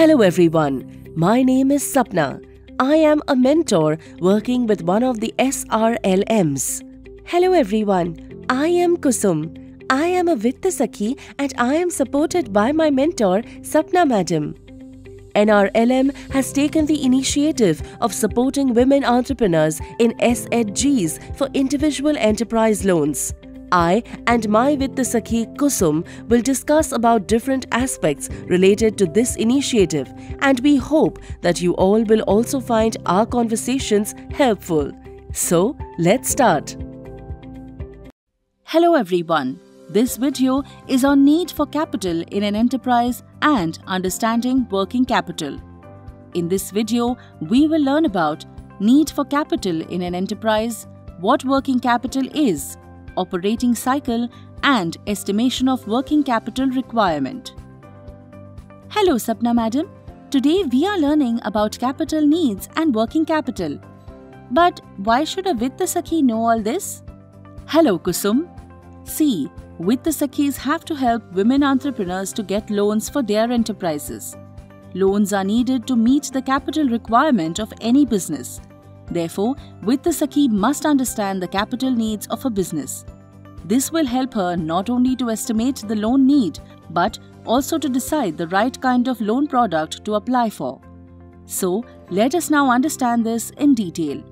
Hello everyone, my name is Sapna. I am a mentor working with one of the SRLMs. Hello everyone, I am Kusum. I am a Vitta Sakhi and I am supported by my mentor Sapna Madam. NRLM has taken the initiative of supporting women entrepreneurs in SHGs for individual enterprise loans. I and my Vitta Sakhi Kusum will discuss about different aspects related to this initiative, and we hope that you all will also find our conversations helpful. So, let's start. Hello everyone. This video is on need for capital in an enterprise and understanding working capital. In this video, we will learn about need for capital in an enterprise, what working capital is, operating cycle, and estimation of working capital requirement. Hello Sapna Madam. Today we are learning about capital needs and working capital. But why should a Vitta Sakhi know all this? Hello Kusum. See, Vitta Sakhis have to help women entrepreneurs to get loans for their enterprises. Loans are needed to meet the capital requirement of any business. Therefore, Vitta Sakhi must understand the capital needs of a business. This will help her not only to estimate the loan need, but also to decide the right kind of loan product to apply for. So, let us now understand this in detail.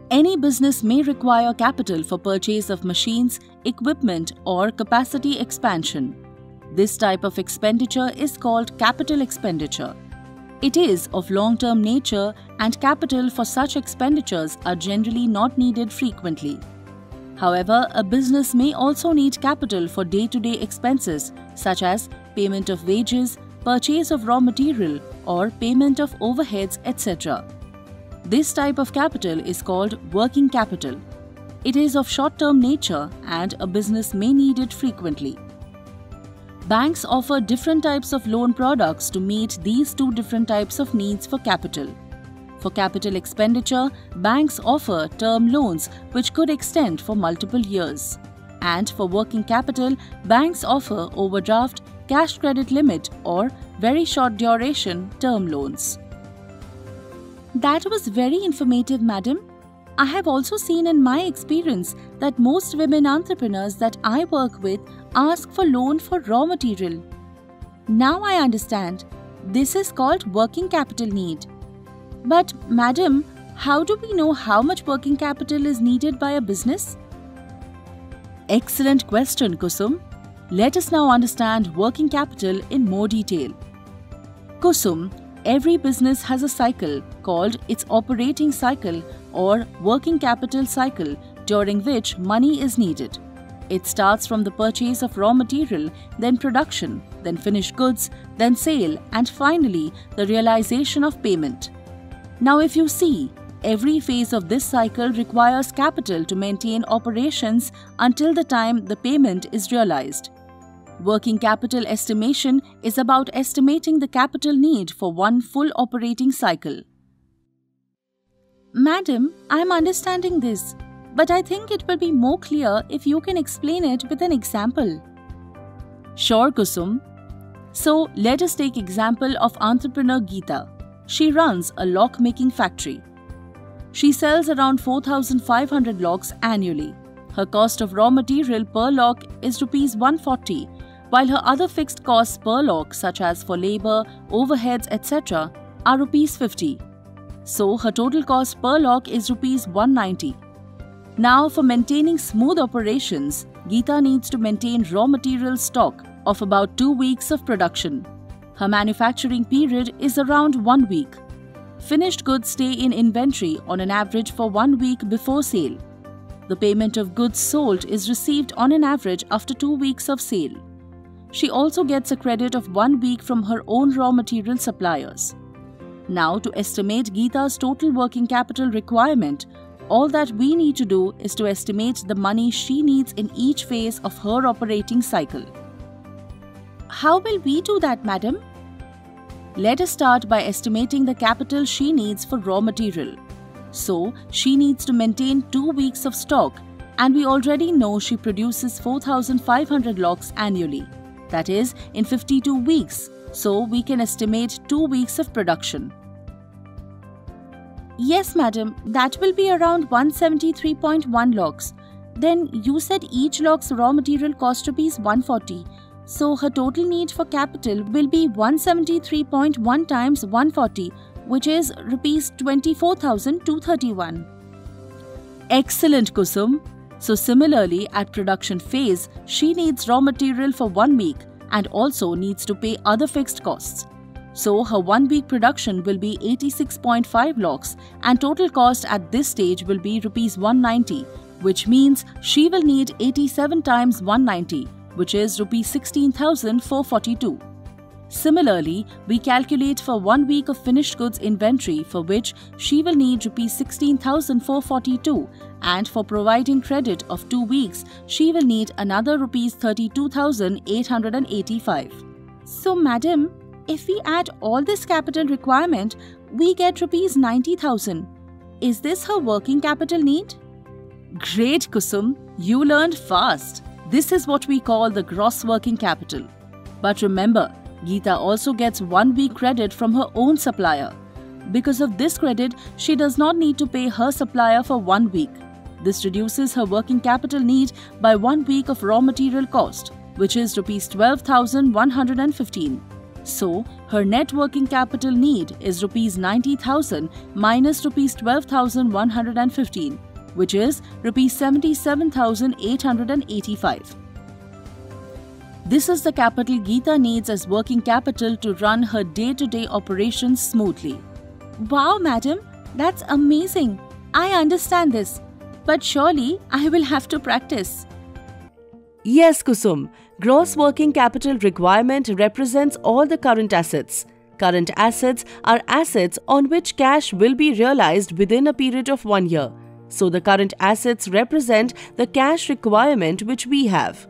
Any business may require capital for purchase of machines, equipment, or capacity expansion. This type of expenditure is called capital expenditure. It is of long-term nature and capital for such expenditures are generally not needed frequently. However, a business may also need capital for day-to-day expenses such as payment of wages, purchase of raw material, or payment of overheads, etc. This type of capital is called working capital. It is of short-term nature and a business may need it frequently. Banks offer different types of loan products to meet these two different types of needs for capital. For capital expenditure, banks offer term loans which could extend for multiple years. And for working capital, banks offer overdraft, cash credit limit, or very short duration term loans. That was very informative, madam. I have also seen in my experience that most women entrepreneurs that I work with ask for loan for raw material. Now I understand. This is called working capital need. But madam, how do we know how much working capital is needed by a business? Excellent question, Kusum. Let us now understand working capital in more detail. Kusum, every business has a cycle called its operating cycle or working capital cycle during which money is needed. It starts from the purchase of raw material, then production, then finished goods, then sale, and finally the realization of payment. Now if you see, every phase of this cycle requires capital to maintain operations until the time the payment is realized. Working capital estimation is about estimating the capital need for one full operating cycle. Madam, I am understanding this, but I think it will be more clear if you can explain it with an example. Sure, Kusum. So, let us take example of entrepreneur Geeta. She runs a lock-making factory. She sells around 4,500 locks annually. Her cost of raw material per lock is Rs 140, while her other fixed costs per lock such as for labor, overheads, etc. are Rs 50. So her total cost per lock is Rs 190. Now for maintaining smooth operations, Geeta needs to maintain raw material stock of about 2 weeks of production. Her manufacturing period is around 1 week. Finished goods stay in inventory on an average for 1 week before sale. The payment of goods sold is received on an average after 2 weeks of sale. She also gets a credit of 1 week from her own raw material suppliers. Now to estimate Geeta's total working capital requirement, all that we need to do is to estimate the money she needs in each phase of her operating cycle. How will we do that, madam? Let us start by estimating the capital she needs for raw material. So, she needs to maintain 2 weeks of stock, and we already know she produces 4,500 locks annually. That is, in 52 weeks. so we can estimate 2 weeks of production. Yes, madam, that will be around 173.1 lakhs. Then you said each lakh's raw material cost rupees 140. So her total need for capital will be 173.1 times 140, which is rupees 24,231. Excellent, Kusum. So similarly, at production phase, she needs raw material for 1 week and also needs to pay other fixed costs. So her 1 week production will be 86.5 lakhs and total cost at this stage will be rupees 190, which means she will need 87 times 190, which is rupees 16,442. Similarly, we calculate for 1 week of finished goods inventory, for which she will need rupees 16,442, and for providing credit of 2 weeks, she will need another rupees 32,885. So madam, if we add all this capital requirement, we get rupees 90,000. Is this her working capital need? Great, Kusum. You learned fast. This is what we call the gross working capital. But remember, Geeta also gets 1 week credit from her own supplier. Because of this credit, she does not need to pay her supplier for 1 week. This reduces her working capital need by 1 week of raw material cost, which is rupees 12,115. So, her net working capital need is rupees 90,000 minus rupees 12,115, which is rupees 77,885. This is the capital Geeta needs as working capital to run her day-to-day operations smoothly. Wow, madam, that's amazing. I understand this, but surely I will have to practice. Yes, Kusum. Gross working capital requirement represents all the current assets. Current assets are assets on which cash will be realized within a period of 1 year. So the current assets represent the cash requirement which we have.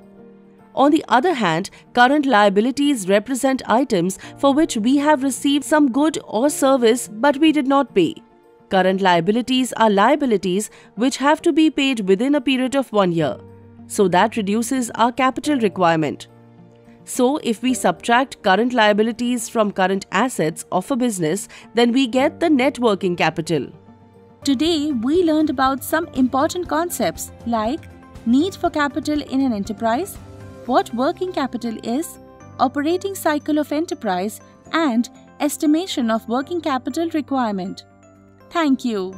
On the other hand, current liabilities represent items for which we have received some good or service but we did not pay. Current liabilities are liabilities which have to be paid within a period of 1 year. So that reduces our capital requirement. So if we subtract current liabilities from current assets of a business, then we get the net working capital. Today, we learned about some important concepts like need for capital in an enterprise, what working capital is, operating cycle of enterprise, and estimation of working capital requirement. Thank you.